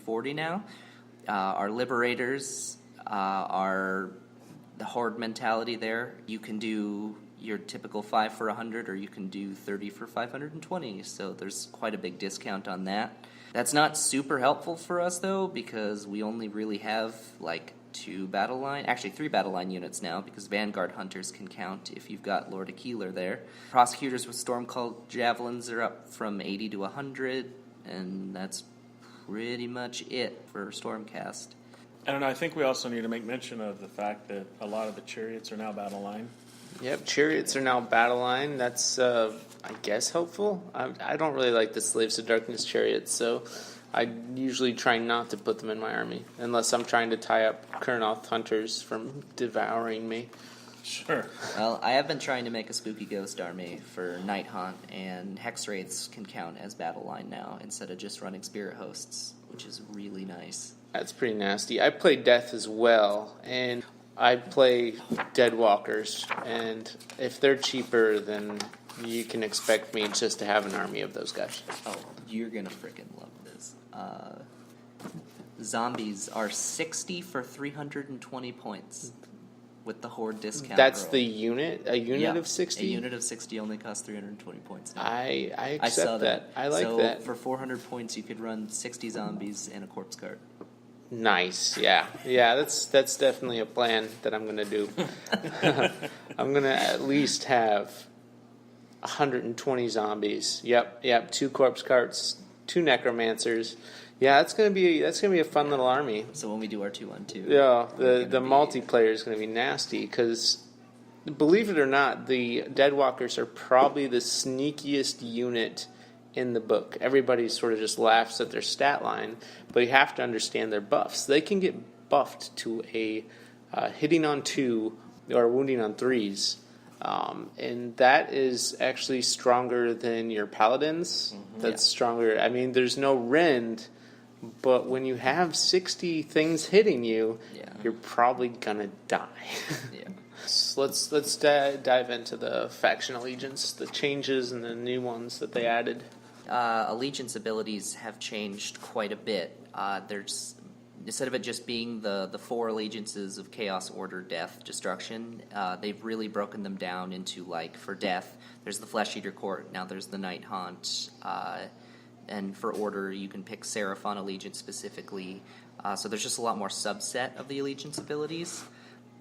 40 now. Our liberators are the horde mentality there. You can do your typical 5 for 100, or you can do 30 for 520, so there's quite a big discount on that. That's not super helpful for us, though, because we only really have, like, 3 battle line units now, because Vanguard Hunters can count if you've got Lord of Keeler there. Prosecutors with Stormcall Javelins are up from 80 to 100, and that's pretty much it for Stormcast. I don't know, I think we also need to make mention of the fact that a lot of the chariots are now battle line. Yep, chariots are now battle line. That's, I guess, helpful. I don't really like the Slaves to Darkness chariots, so I usually try not to put them in my army, unless I'm trying to tie up Kurnoth Hunters from devouring me. Sure. Well, I have been trying to make a Spooky Ghost army for Night Hunt, and Hex Wraiths can count as battle line now, instead of just running Spirit Hosts, which is really nice. That's pretty nasty. I play Death as well, and I play Deadwalkers, and if they're cheaper, then you can expect me just to have an army of those guys. Oh, you're gonna freaking love this. Zombies are 60 for 320 points with the Horde discount. That's roll. the unit? A unit of 60? A unit of 60 only costs 320 points now. I accept that. I like that. So for 400 points, you could run 60 zombies and a corpse cart. Nice, yeah. That's definitely a plan that I'm going to do. I'm going to at least have 120 zombies. Yep. 2 corpse carts, 2 necromancers. Yeah, that's gonna be a fun little army. So when we do our 2-on-2, yeah, the multiplayer is going to be nasty because, believe it or not, the Deadwalkers are probably the sneakiest unit in the book. Everybody sort of just laughs at their stat line, but you have to understand their buffs. They can get buffed to a hitting on 2 or wounding on 3s, and that is actually stronger than your paladins. Mm-hmm. That's stronger. I mean, there's no rend, but when you have 60 things hitting you, you're probably gonna die. Yeah. Let's dive into the faction allegiance, the changes and the new ones that they added. Allegiance abilities have changed quite a bit. There's, instead of it just being the 4 allegiances of Chaos, Order, Death, Destruction, they've really broken them down into, like, for Death, there's the Flesh Eater Court, now there's the Night Haunt, and for Order, you can pick Seraphon Allegiance specifically. So there's just a lot more subset of the allegiance abilities,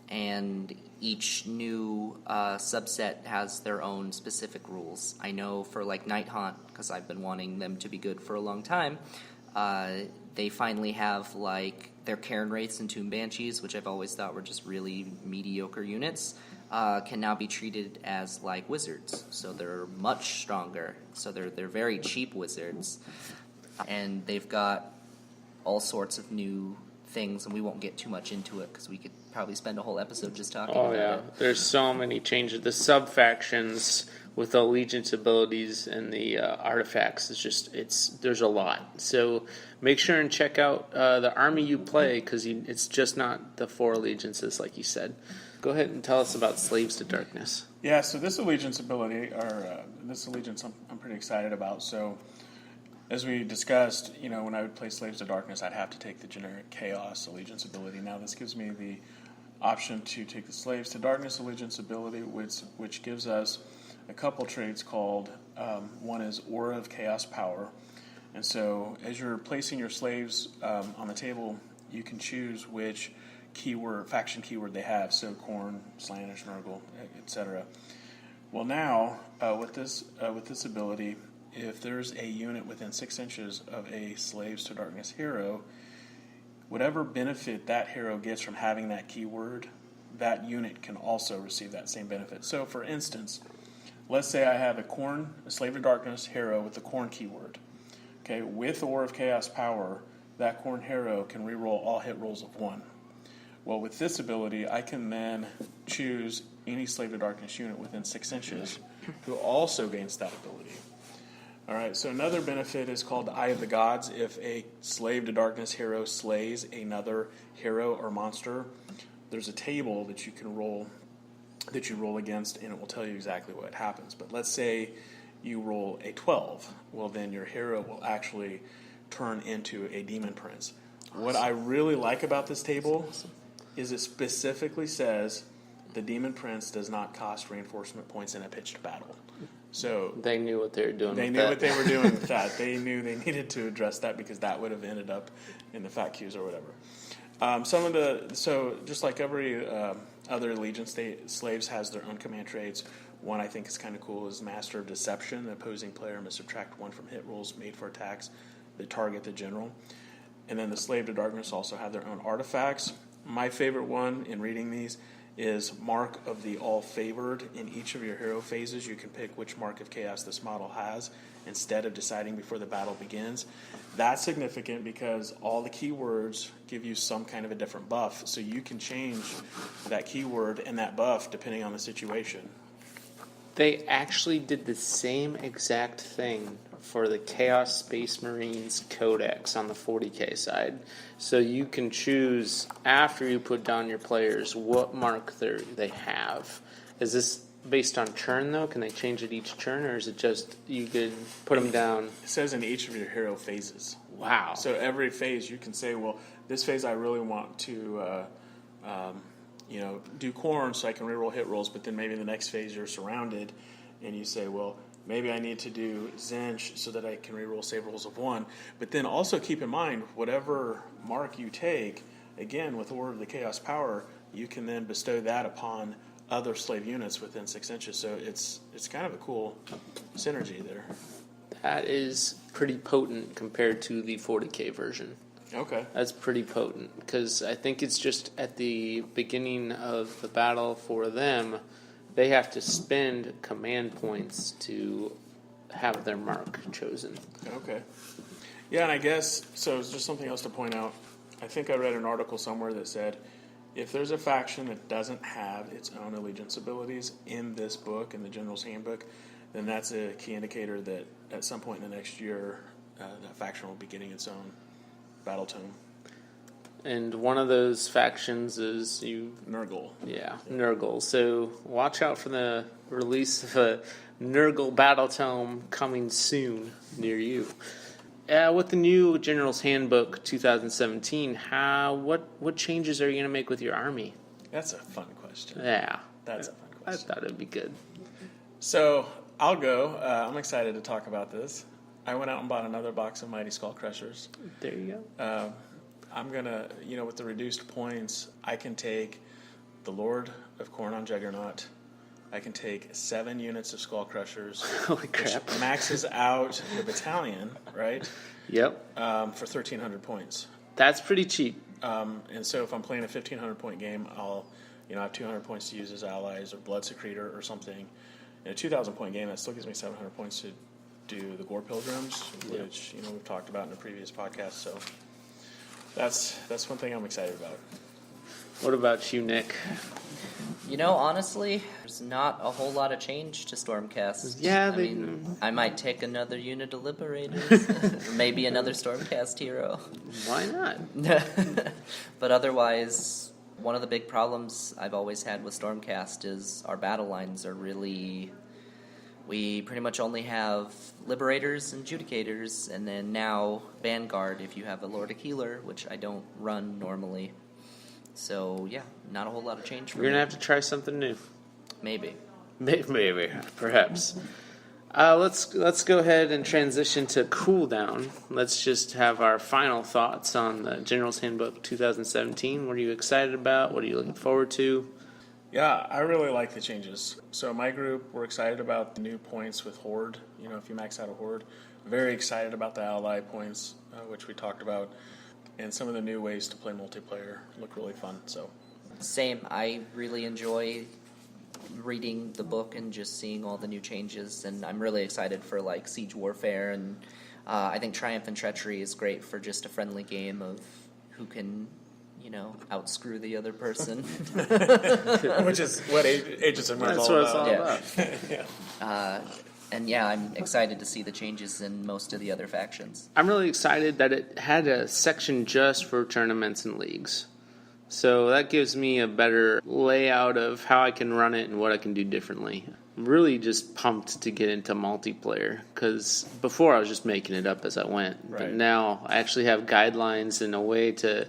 and each new subset has their own specific rules. I know for, like, Night Haunt, because I've been wanting them to be good for a long time, they finally have, like, their Cairn Wraiths and Tomb Banshees, which I've always thought were just really mediocre units, can now be treated as, like, wizards. So they're much stronger. So they're very cheap wizards. And they've got all sorts of new things, and we won't get too much into it because we could probably spend a whole episode just talking about it. There's so many changes. The sub-factions with the allegiance abilities and the artifacts, there's a lot. So make sure and check out the army you play, because it's just not the 4 allegiances like you said. Go ahead and tell us about Slaves to Darkness. Yeah, so this allegiance ability, or this allegiance I'm pretty excited about. So as we discussed, when I would play Slaves to Darkness, I'd have to take the generic Chaos allegiance ability. Now this gives me the option to take the Slaves to Darkness allegiance ability, which gives us a couple traits called, one is Aura of Chaos Power. And so as you're placing your slaves on the table, you can choose which faction keyword they have, so Khorne, Slaanesh, Nurgle, etc. Well, now, with this ability, if there's a unit within 6 inches of a Slaves to Darkness hero, whatever benefit that hero gets from having that keyword, that unit can also receive that same benefit. So, for instance, let's say I have a Slave to Darkness hero with the Khorne keyword. Okay, with Aura of Chaos Power, that Khorne hero can reroll all hit rolls of 1. Well, with this ability, I can then choose any Slave to Darkness unit within 6 inches who also gains that ability. All right, so another benefit is called the Eye of the Gods. If a Slave to Darkness hero slays another hero or monster, there's a table that you can roll against, and it will tell you exactly what happens. But let's say you roll a 12. Well, then your hero will actually turn into a demon prince. What I really like about this table is it specifically says the demon prince does not cost reinforcement points in a pitched battle. So They knew what they were doing. they with knew that. what they were doing with that. They knew they needed to address that because that would have ended up in the fat queues or whatever. So just like every other Legion slaves has their own command traits. One I think is kind of cool is Master of Deception. The opposing player must subtract 1 from hit rolls made for attacks that target the general. And then the Slave to Darkness also have their own artifacts. My favorite one in reading these is Mark of the All Favored. In each of your hero phases, you can pick which Mark of Chaos this model has instead of deciding before the battle begins. That's significant because all the keywords give you some kind of a different buff, so you can change that keyword and that buff depending on the situation. They actually did the same exact thing for the Chaos Space Marines Codex on the 40k side. So you can choose, after you put down your players, what mark they have. Is this based on turn, though? Can they change it each turn, or is it just you could put them down? It says in each of your hero phases. Wow. So every phase you can say, well, this phase I really want to do corn so I can reroll hit rolls, but then maybe in the next phase you're surrounded and you say, well, maybe I need to do Zinch so that I can reroll save rolls of 1. But then also keep in mind, whatever mark you take, again, with Order of the Chaos Power, you can then bestow that upon other slave units within 6 inches. So it's kind of a cool synergy there. That is pretty potent compared to the 40k version. Okay. That's pretty potent because I think it's just at the beginning of the battle for them, they have to spend command points to have their mark chosen. Okay. Yeah, and I guess, so it's just something else to point out. I think I read an article somewhere that said if there's a faction that doesn't have its own allegiance abilities in this book, in the Generals Handbook, then that's a key indicator that at some point in the next year, that faction will be getting its own battle tome. And one of those factions is Nurgle. Yeah, Nurgle. So watch out for the release of a Nurgle battle tome coming soon near you. With the new Generals Handbook 2017, what changes are you going to make with your army? That's a fun question. Yeah. That's a fun I question. thought it'd be good. So I'll go. I'm excited to talk about this. I went out and bought another box of Mighty Skull Crushers. There you go. I'm going to, with the reduced points, I can take the Lord of Khorne on Juggernaut. I can take 7 units of Skull Crushers. Holy crap. Which maxes out the battalion, right? Yep. For 1,300 points. That's pretty cheap. And so if I'm playing a 1,500 point game, I'll, have 200 points to use as allies or Blood Secretor or something. In a 2,000 point game, that still gives me 700 points to do the Gore Pilgrims, which, we've talked about in a previous podcast. So that's one thing I'm excited about. What about you, Nick? Honestly, there's not a whole lot of change to Stormcast. Yeah, I might take another unit of Liberators, or maybe another Stormcast hero. Why not? But otherwise, one of the big problems I've always had with Stormcast is our battle lines are really... We pretty much only have Liberators and Judicators, and then now Vanguard if you have a Lord of Healer, which I don't run normally. So, yeah, not a whole lot of change for me. You're going to have to try something new. Maybe. Maybe, perhaps. Let's go ahead and transition to cooldown. Let's just have our final thoughts on the Generals Handbook 2017. What are you excited about? What are you looking forward to? Yeah, I really like the changes. So my group, we're excited about the new points with Horde. If you max out a Horde. Very excited about the ally points, which we talked about. And some of the new ways to play multiplayer look really fun. So, Same. I really enjoy reading the book and just seeing all the new changes. And I'm really excited for Siege Warfare. And I think Triumph and Treachery is great for just a friendly game of who can... outscrew the other person. which is what Agents of Mars That's all what it's about. all about. Yeah. And yeah, I'm excited to see the changes in most of the other factions. I'm really excited that it had a section just for tournaments and leagues. So that gives me a better layout of how I can run it and what I can do differently. I'm really just pumped to get into multiplayer, because before I was just making it up as I went. Right. But now I actually have guidelines and a way to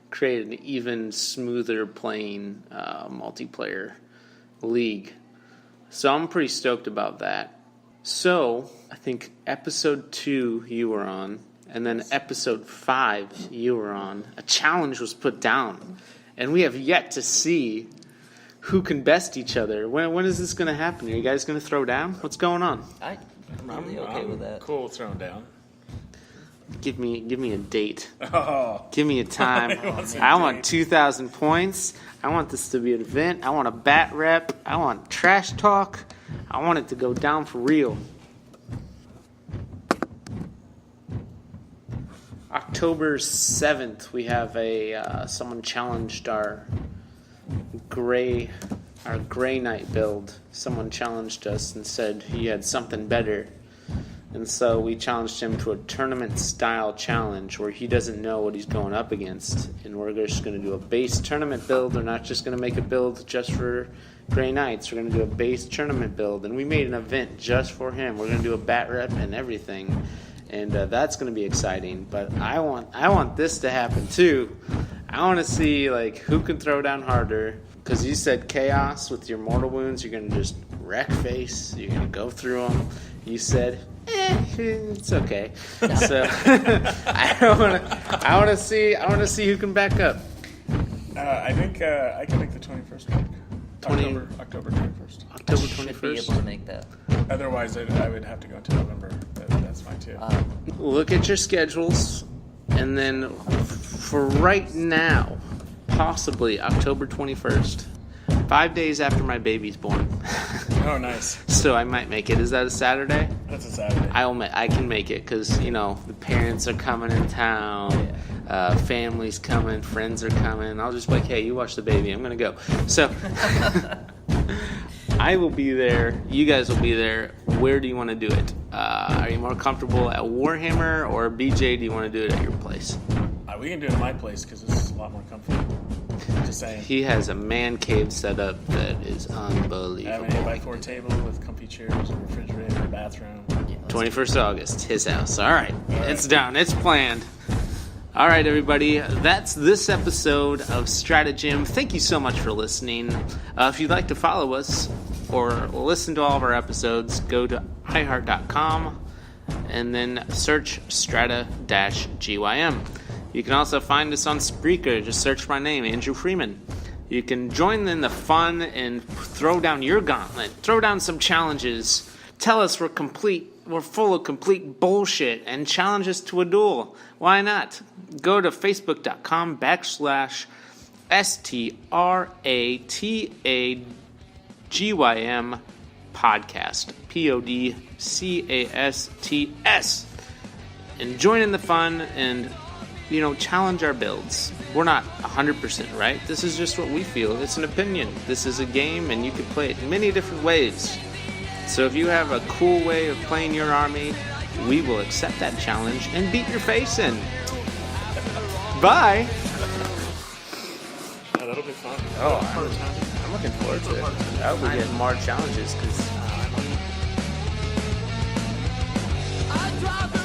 create an even smoother playing multiplayer league. So I'm pretty stoked about that. So I think episode 2 you were on, and then episode 5 you were on. A challenge was put down, and we have yet to see who can best each other. When is this going to happen? Are you guys going to throw down? What's going on? I'm really okay with that. Cool throwing down. Give me a date. Oh. Give me a time. wants a I want date. 2,000 points. I want this to be an event. I want a bat rep. I want trash talk. I want it to go down for real. October 7th, we have someone challenged our gray knight build. Someone challenged us and said he had something better. And so we challenged him to a tournament-style challenge where he doesn't know what he's going up against. And we're just going to do a base tournament build. We're not just going to make a build just for Grey Knights. We're going to do a base tournament build. And we made an event just for him. We're going to do a bat rep and everything. And that's going to be exciting. But I want this to happen too. I want to see who can throw down harder. Because you said chaos with your mortal wounds. You're going to just wreck face. You're going to go through them. You said, it's okay. So I want to see who can back up. I think I can make the 21st work. October 21st. October Should be 21st. able to make that. Otherwise, I would have to go into November. That's fine too. Look at your schedules, and then for right now, possibly October 21st, 5 days after my baby's born. Oh, nice. So I might make it. Is that a Saturday? That's a Saturday. I can make it because, the parents are coming in town, family's coming, friends are coming. I'll just be like, hey, you watch the baby. I'm going to go. So I will be there. You guys will be there. Where do you want to do it? Are you more comfortable at Warhammer, or BJ, do you want to do it at your place? We can do it at my place because it's a lot more comfortable. Just saying. He has a man cave set up that is I have unbelievable. an 8x4 table with comfy chairs, a refrigerator, a bathroom. 21st August, his house. All right, it's down. It's planned. All right, everybody. That's this episode of Stratagem. Thank you so much for listening. If you'd like to follow us or listen to all of our episodes, go to iHeart.com and then search Strata-GYM. You can also find us on Spreaker. Just search my name, Andrew Freeman. You can join in the fun and throw down your gauntlet. Throw down some challenges. Tell us we're full of complete bullshit, and challenge us to a duel. Why not? Go to facebook.com/STRATAGYM podcast. PODCASTS. And join in the fun and challenge our builds. We're not 100% right. This is just what we feel. It's an opinion. This is a game, and you can play it in many different ways. So if you have a cool way of playing your army, we will accept that challenge and beat your face in. Bye! Oh, that'll be fun. Oh, I'm looking forward to it. I hope we get more challenges, because I drive